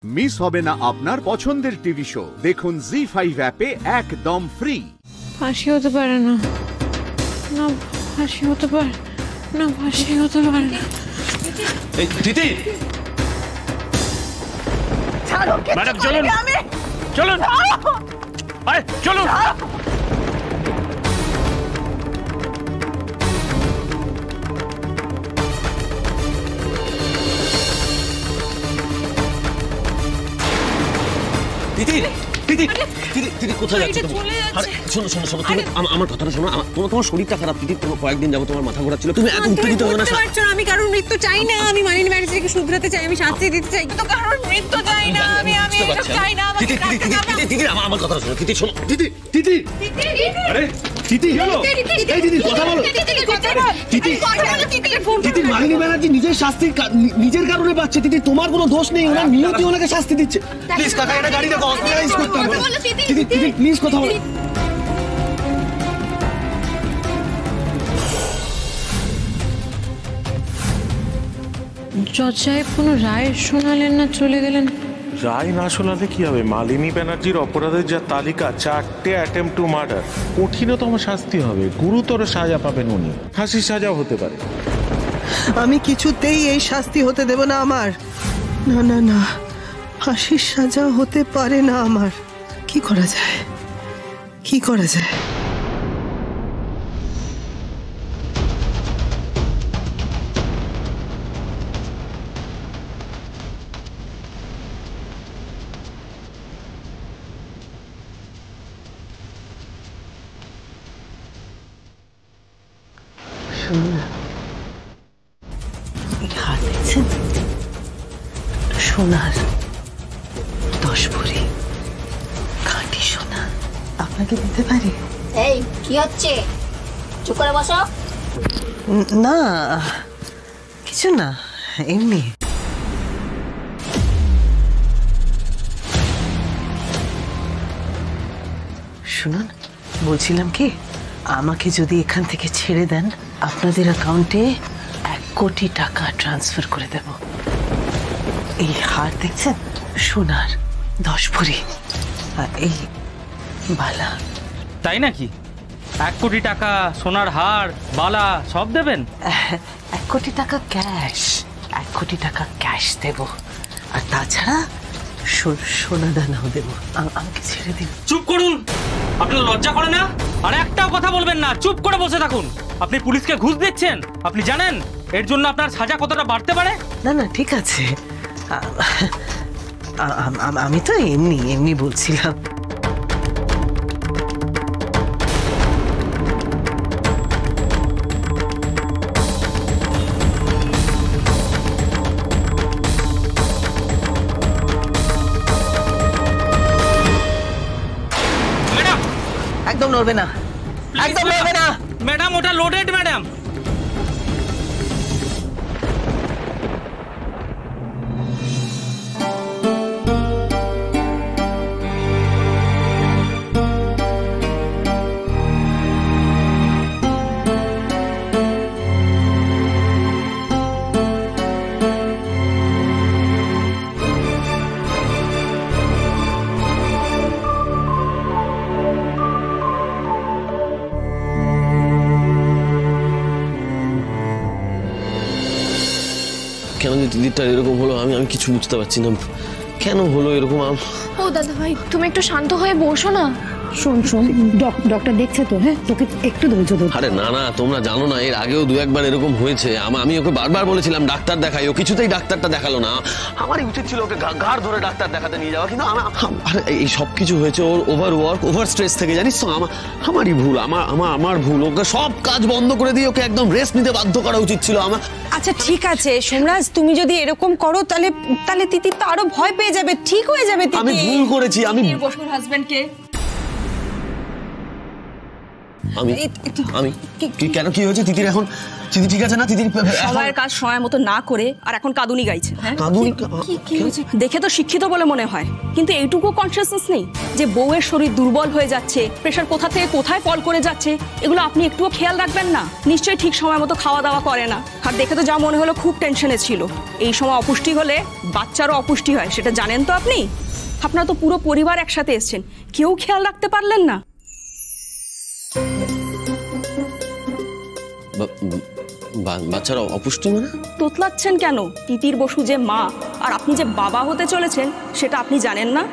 Miss হবে না আপনার পছন্দের টিভি শো। দেখুন জি5 অ্যাপে একদম ফ্রি। ফাঁসি হতে পারে না, না ফাঁসি হতে পারে না, ফাঁসি হতে পারে না। এই দিদি, ম্যাডাম চলুন চলুন, আরে চলুন। দিদি দিদি দিদি দিদি কোথায় যাচ্ছ তুমি? আরে শোনো শোনো শোনো, তুমি আমার কথাটা শোনো। তোমার শরীরটা খারাপ দিদি, তোমার কয়েকদিন যাবো তোমার মাথা ঘোরাচ্ছিল, তুমি এত উত্তেজিত হবে না। আমি কারোর মৃত্যু চাই না, আমি মানিনি ম্যানেজারকে শুধরাতে চাই, আমি শাস্তি দিতে চাই, তো কারোর মৃত্যু চাই না, আমি চাই না। দিদি দিদি দিদি দিদি আমার কথাটা শোনো দিদি, শোনো দিদি দিদি। আরে দিদি হলো, এই দিদি কথা বলো। দিদি দিদি মানিনি ব্যানার্জি নিজের শাস্তি নিজের কারণে পাচ্ছে দিদি, তোমার কোনো দোষ নেই, ওনার নিয়তি ওনাকে শাস্তি দিচ্ছে। প্লিজ কাকা এটা গাড়ি দেখো, হসপিটালাইজ করতে হবে। দিদি দিদি প্লিজ কথা বলো। জজ সাহেব কোনো রায় শোনালেন না, চলে গেলেন। রায় না শোনালে কি হবে? মালিনী ব্যানার্জির অপরাধের যা তালিকা, 4টে অ্যাটেম্প টু মার্ডার, কঠিনতম শাস্তি হবে, গুরুতর সাজা পাবেন উনি, ফাঁসির সাজাও হতে পারে। আমি কিছুতেই এই শাস্তি হতে দেব না আমার। না না না, ফাঁসির সাজা হতে পারে না আমার। কি করা যায়, কি করা যায়? সোনার 10 ভরি খাঁটি সোনা আপনাকে দিতে পারি। এই কি হচ্ছে? চুপ করে বসো। না কিছু না, এমনি। শুনুন, বলছিলাম কি, আমাকে যদি এখান থেকে ছেড়ে দেন, আপনাদের অ্যাকাউন্টে 1 কোটি টাকা ট্রান্সফার করে দেব। এই হার দেখছেন, সোনার 10 ভরি, আর এই বালা। তাই নাকি? 1 কোটি টাকা, সোনার হার, বালা সব দেবেন? 1 কোটি টাকা ক্যাশ, 1 কোটি টাকা ক্যাশ দেব, আর তাছাড়া সোনা দানাও দেব। আমাকে ছেড়ে দিন। চুপ করুন, আপনার লজ্জা করে না? আর একটাও কথা বলবেন না, চুপ করে বসে থাকুন। আপনি পুলিশকে ঘুষ দিচ্ছেন, আপনি জানেন এর জন্য আপনার সাজা কতটা বাড়তে পারে? না না ঠিক আছে, আমি তো এমনি বলছিলাম। ম্যাডাম একদম নড়বে না, একদম নড়বে না। ম্যাডাম ওটা লোডেড ম্যাডাম। কেন যে দিদিটা এরকম হলো আমি কিছু বুঝতে পারছি না, কেন হলো এরকম। ও দাদা ভাই, তুমি একটু শান্ত হয়ে বসো না। শোন শোন, ডক্টর দেখছে তো, হ্যাঁ তোকে একটু ধৈর্য ধর। আরে না না, তোমরা জানো না, এর আগেও 2-1 বার এরকম হয়েছে। আমি ওকে বারবার বলেছিলাম ডাক্তার দেখাই, ও কিছুতেই ডাক্তারটা দেখালো না। আমারই উচিত ছিল ওকে ঘাড় ধরে ডাক্তার দেখাতে নিয়ে যাওয়া, কিন্তু এই সব কিছু হয়েছে ওর ওভার ওয়ার্ক, ওভার স্ট্রেস থেকে, জানিস তো। আমারই ভুল, আমার ভুল। ওকে সব কাজ বন্ধ করে দিয়ে ওকে একদম রেস্ট নিতে বাধ্য করা উচিত ছিল আমার। আচ্ছা ঠিক আছে সোমরাজ, তুমি যদি এরকম করো তাহলে তিতির তো আরো ভয় পেয়ে যাবে, ঠিক হয়ে যাবে। আমি ভুল করেছি। আমি বসুর হাজবেন্ডকে আমি আমি কেন কি হয়েছে তিতির? এখন তিতি ঠিক আছে না? তিতির সময়ের কাজ সময় মতো না করে আর এখন কাঁদুনি গাইছে। কাঁদুনি দেখে তো শিক্ষিত বলে মনে হয়, কিন্তু এইটুকু কনসিয়াসনেস নেই যে বউয়ের শরীর দুর্বল হয়ে যাচ্ছে, প্রেশার কোথা থেকে কোথায় ফল করে যাচ্ছে, এগুলো আপনি একটুও খেয়াল রাখবেন না? নিশ্চয়ই ঠিক সময় মতো খাওয়া দাওয়া করে না। আর দেখে তো যা মনে হলো খুব টেনশনে ছিল। এই সময় অপুষ্টি হলে বাচ্চারও অপুষ্টি হয়, সেটা জানেন তো আপনি? আপনারা তো পুরো পরিবার একসাথে এসছেন, কেউ খেয়াল রাখতে পারলেন না? বাচ্চারা অপুষ্টি মানে? তোতলাচ্ছেন কেন? তিতির বসু যে মা আর আপনি যে বাবা হতে চলেছেন সেটা আপনি জানেন না?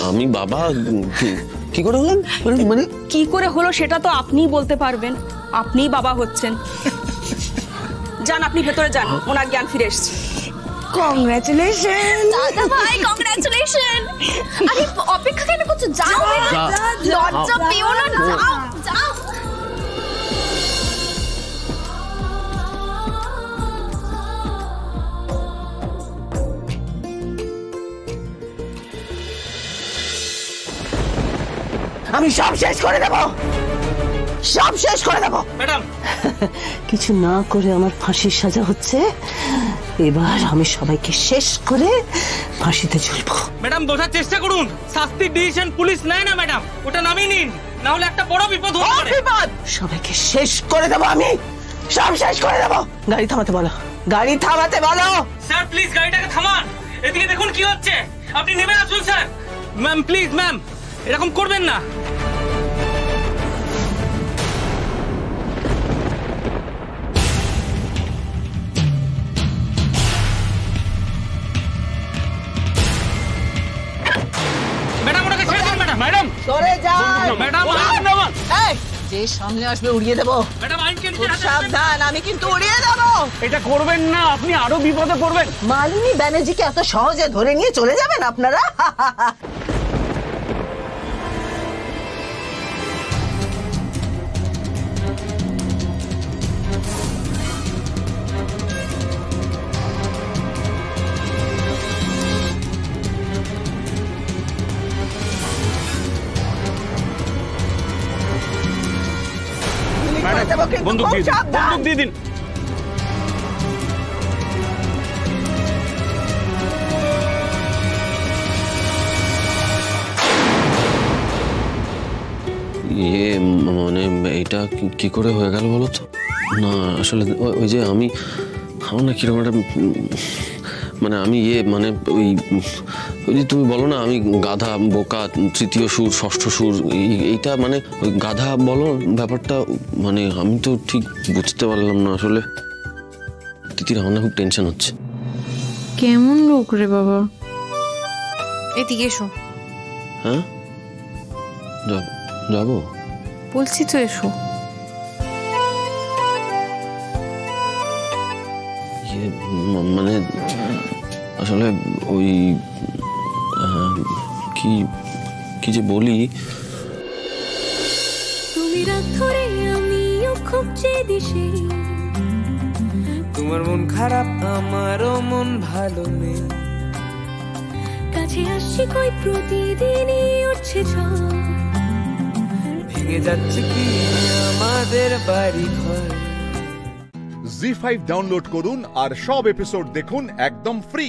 আমি বাবা কি করে হলাম? মানে কি করে হলো সেটা তো আপনিই বলতে পারবেন। আপনিই বাবা হচ্ছেন। যান, আপনি ভেতরে যান, ওনার জ্ঞান ফিরে এসছে। কংগ্রাচুলেশন দাদা ভাই, কংগ্রাচুলেশন। আরে অপেক্ষা কেন করছো? যাও, লজ্জা পেও না, যাও যাও। আমি সব শেষ করে দেব, সব শেষ করে দেব। ম্যাডাম কিছু না করে আমার ফাঁসির সাজা হচ্ছে, এবার আমি সবাইকে শেষ করে ফাঁসিতে ঝুলবো। ম্যাডাম বোঝার চেষ্টা করুন, শাস্তির ডিসিশন পুলিশ নেয় না ম্যাডাম, ওটা নামিয়ে নিন, না হলে একটা বড় বিপদ হতে পারে। বিপদ? সবাইকে শেষ করে দেব, আমি সব শেষ করে দেব। গাড়ি থামাতে বলো, গাড়ি থামাতে বলো। স্যার প্লিজ গাড়িটাকে থামান, এদিকে দেখুন কি হচ্ছে। আপনি নেমে আসুন স্যার। ম্যাম প্লিজ, ম্যাম এরকম করবেন না। ম্যাডাম ওটাকে ছেড়ে দিন ম্যাডাম। ম্যাডাম সরে যান ম্যাডাম। এই, যে সামনে আসবে উড়িয়ে দেব। ম্যাডাম আইনকে খুব সাবধান, আমি কিন্তু উড়িয়ে দেব। এটা করবেন না, আপনি আরো বিপদে পড়বেন। মালিনী ব্যানার্জিকে এত সহজে ধরে নিয়ে চলে যাবেন আপনারা? বন্দুক দিয়ে দিন, বন্দুক দিয়ে দিন। মানে এটা কি করে হয়ে গেল বলো তো? না আসলে ওই যে আমার না কিরকম একটা মানে আমি মানে ওই যে তুমি বলো না আমি গাধা, বোকা, তৃতীয় সুর, ষষ্ঠ সুর, এইটা মানে ওই গাধা বলো ব্যাপারটা, মানে আমি তো ঠিক বুঝতে পারলাম না আসলে। তিতির আমার না খুব টেনশন হচ্ছে। কেমন লোক রে বাবা। এদিকে এসো। হ্যাঁ যাবো বলছি তো, এসো। মানে আসলে ওই কি যে বলি, তুমি রাত ধরে আমিও খুব চেয়েছি, তোমার মন খারাপ আমারও মন ভালো নেই, কাছে আসছি কই প্রতিদিনই উঠছে ঝড়, ভেঙে যাচ্ছে কি আমাদের বাড়ি ঘর। জি5 ডাউনলোড করুন আর সব এপিসোড দেখুন একদম ফ্রি।